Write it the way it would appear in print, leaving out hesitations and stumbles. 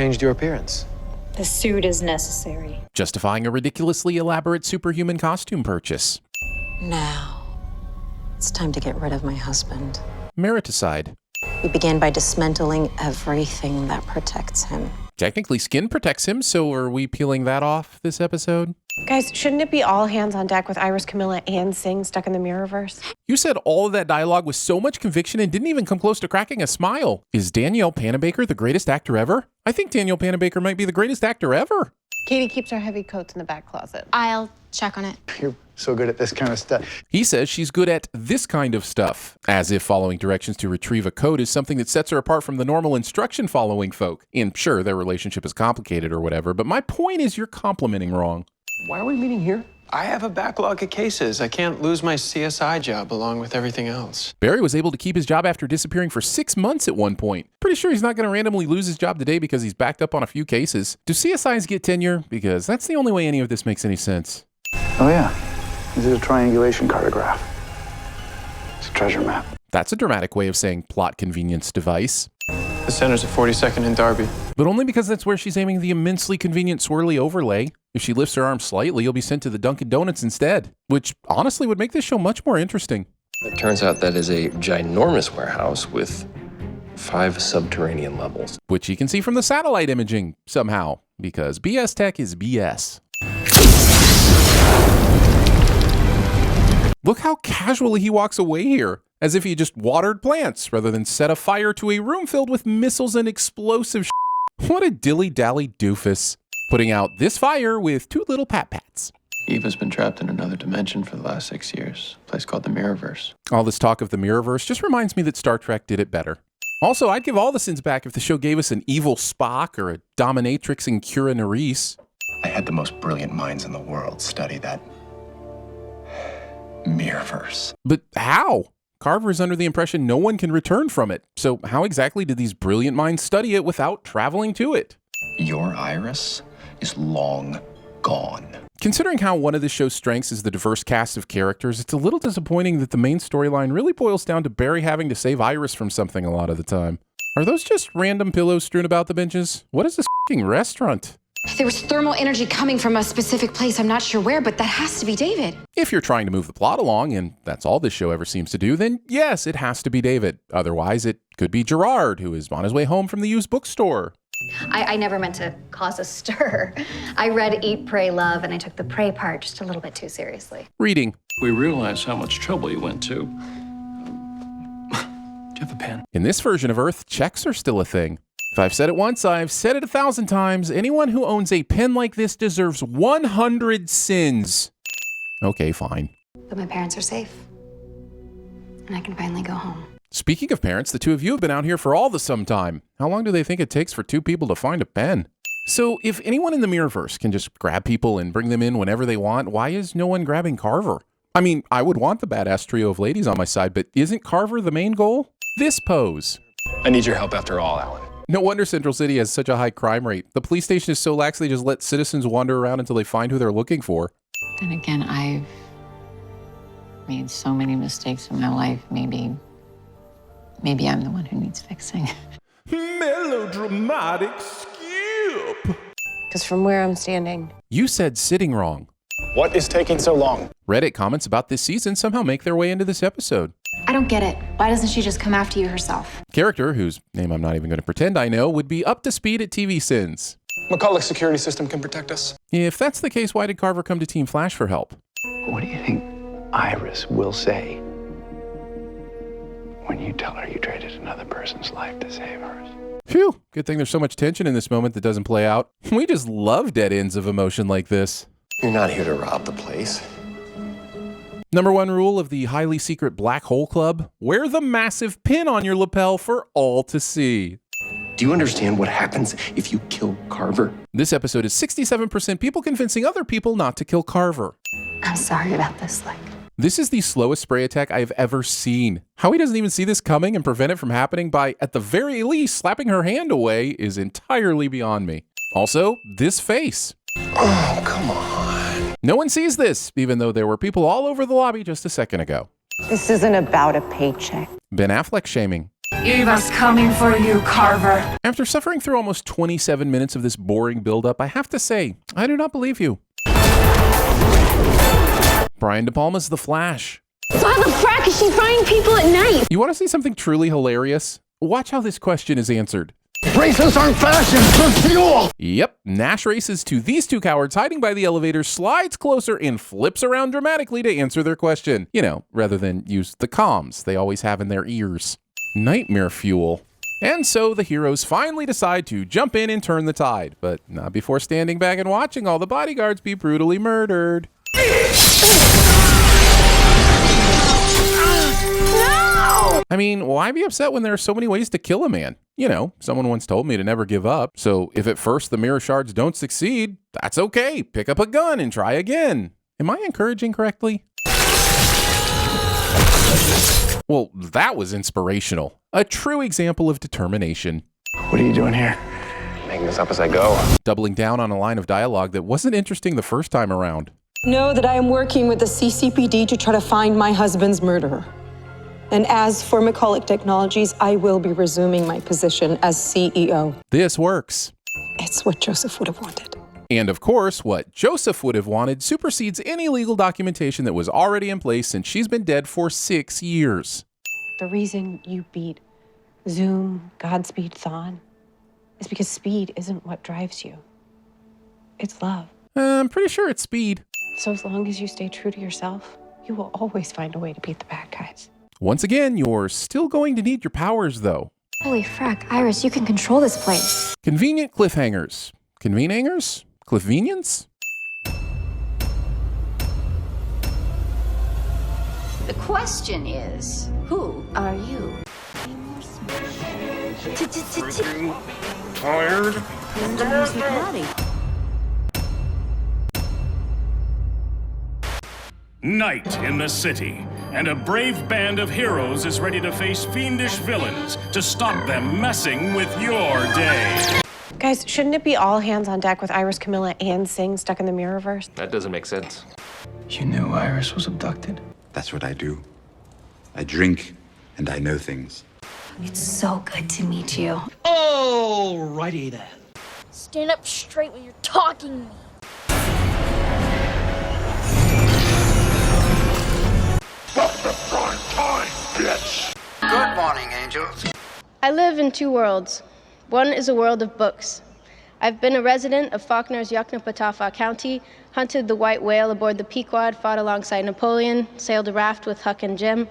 changed your appearance. The suit is necessary. Justifying a ridiculously elaborate superhuman costume purchase. Now, it's time to get rid of my husband. Meriticide. We began by dismantling everything that protects him. Technically, skin protects him, so are we peeling that off this episode? Guys, shouldn't it be all hands on deck with Iris, Camilla, and Singh stuck in the Mirrorverse? You said all of that dialogue with so much conviction and didn't even come close to cracking a smile. Is Danielle Panabaker the greatest actor ever? I think Danielle Panabaker might be the greatest actor ever. Katie keeps our heavy coats in the back closet. I'll check on it. You're so good at this kind of stuff. He says she's good at this kind of stuff, as if following directions to retrieve a code is something that sets her apart from the normal instruction-following folk. And sure, their relationship is complicated or whatever, but my point is you're complimenting wrong. Why are we meeting here? I have a backlog of cases. I can't lose my CSI job along with everything else. Barry was able to keep his job after disappearing for 6 months at one point. Pretty sure he's not going to randomly lose his job today because he's backed up on a few cases. Do CSIs get tenure? Because that's the only way any of this makes any sense. Oh yeah, this is a triangulation cartograph. It's a treasure map. That's a dramatic way of saying plot convenience device. The center's at 42nd and Darby. But only because that's where she's aiming the immensely convenient swirly overlay. If she lifts her arm slightly, you'll be sent to the Dunkin' Donuts instead, which honestly would make this show much more interesting. It turns out that is a ginormous warehouse with 5 subterranean levels. Which you can see from the satellite imaging somehow, because BS tech is BS. Look how casually he walks away here, as if he just watered plants rather than set a fire to a room filled with missiles and explosive What a dilly-dally doofus. Putting out this fire with 2 little pat-pats. Eva's been trapped in another dimension for the last 6 years. A place called the Mirrorverse. All this talk of the Mirrorverse just reminds me that Star Trek did it better. Also, I'd give all the sins back if the show gave us an evil Spock or a dominatrix in Kira Nerys. I had the most brilliant minds in the world study that Mirrorverse. But how? Carver is under the impression no one can return from it. So how exactly did these brilliant minds study it without traveling to it? Your Iris is long gone. Considering how one of this show's strengths is the diverse cast of characters, it's a little disappointing that the main storyline really boils down to Barry having to save Iris from something a lot of the time. Are those just random pillows strewn about the benches? What is this f***ing restaurant? There was thermal energy coming from a specific place. I'm not sure where, but that has to be David. If you're trying to move the plot along, and that's all this show ever seems to do, then yes, it has to be David. Otherwise, it could be Gerard, who is on his way home from the used bookstore. I never meant to cause a stir. I read Eat, Pray, Love, and I took the pray part just a little bit too seriously. Reading. We realize how much trouble you went to. Do you have a pen? In this version of Earth, checks are still a thing. If I've said it once, I've said it 1,000 times. Anyone who owns a pen like this deserves 100 sins. Okay, fine. But my parents are safe. And I can finally go home. Speaking of parents, the 2 of you have been out here for all the some time. How long do they think it takes for 2 people to find a pen? So if anyone in the Mirrorverse can just grab people and bring them in whenever they want, why is no one grabbing Carver? I mean, I would want the badass trio of ladies on my side, but isn't Carver the main goal? This pose. I need your help after all, Alan. No wonder Central City has such a high crime rate. The police station is so lax they just let citizens wander around until they find who they're looking for. Then again, I've made so many mistakes in my life. Maybe I'm the one who needs fixing. Melodramatic skip. Because from where I'm standing, You said sitting wrong. What is taking so long? Reddit comments about this season somehow make their way into this episode. I don't get it. Why doesn't she just come after you herself? Character, whose name I'm not even going to pretend I know, would be up to speed at TVSins. McCulloch's security system can protect us. If that's the case, why did Carver come to Team Flash for help? What do you think Iris will say when you tell her you traded another person's life to save hers? Phew, good thing there's so much tension in this moment that doesn't play out. We just love dead ends of emotion like this. You're not here to rob the place. Number 1 rule of the highly secret Black Hole Club, wear the massive pin on your lapel for all to see. Do you understand what happens if you kill Carver? This episode is 67% people convincing other people not to kill Carver. I'm sorry about this, Slick. This is the slowest spray attack I have ever seen. How he doesn't even see this coming and prevent it from happening by, at the very least, slapping her hand away is entirely beyond me. Also, this face. Oh, come on. No one sees this, even though there were people all over the lobby just a second ago. this isn't about a paycheck. Ben Affleck shaming. Eva's coming for you, Carver. After suffering through almost 27 minutes of this boring buildup, I have to say, I do not believe you. Brian De Palma's The Flash. Why the frack is she frying people at night? You want to see something truly hilarious? Watch how this question is answered. Races aren't fashion, they're fuel! Yep, Nash races to these two cowards hiding by the elevator, slides closer, and flips around dramatically to answer their question. You know, rather than use the comms they always have in their ears. Nightmare fuel. And so the heroes finally decide to jump in and turn the tide, but not before standing back and watching all the bodyguards be brutally murdered. I mean, why be upset when there are so many ways to kill a man? You know, someone once told me to never give up. So if at first the mirror shards don't succeed, that's okay. Pick up a gun and try again. Am I encouraging correctly? Well, that was inspirational. A true example of determination. What are you doing here? Making this up as I go. Doubling down on a line of dialogue that wasn't interesting the first time around. Know that I am working with the CCPD to try to find my husband's murderer. And as for McCulloch Technologies, I will be resuming my position as CEO. This works. It's what Joseph would have wanted. And of course, what Joseph would have wanted supersedes any legal documentation that was already in place since she's been dead for 6 years. The reason you beat Zoom, Godspeed, Thawne is because speed isn't what drives you. It's love. I'm pretty sure it's speed. So as long as you stay true to yourself, you will always find a way to beat the bad guys. Once again, you're still going to need your powers, though. Holy frack, Iris, you can control this place. Convenient cliffhangers. Conveningers? Cliffvenience? The question is, who are you? Tired? Night in the city, and a brave band of heroes is ready to face fiendish villains to stop them messing with your day. Guys, shouldn't it be all hands on deck with Iris, Camilla, and Sing stuck in the Mirrorverse? That doesn't make sense. You knew Iris was abducted? That's what I do. I drink and I know things. It's so good to meet you. Alrighty then. Stand up straight when you're talking to me. Good morning, angels. I live in two worlds. One is a world of books. I've been a resident of Faulkner's Yuknapatawpha County, hunted the white whale aboard the Pequod, fought alongside Napoleon, sailed a raft with Huck and Jim,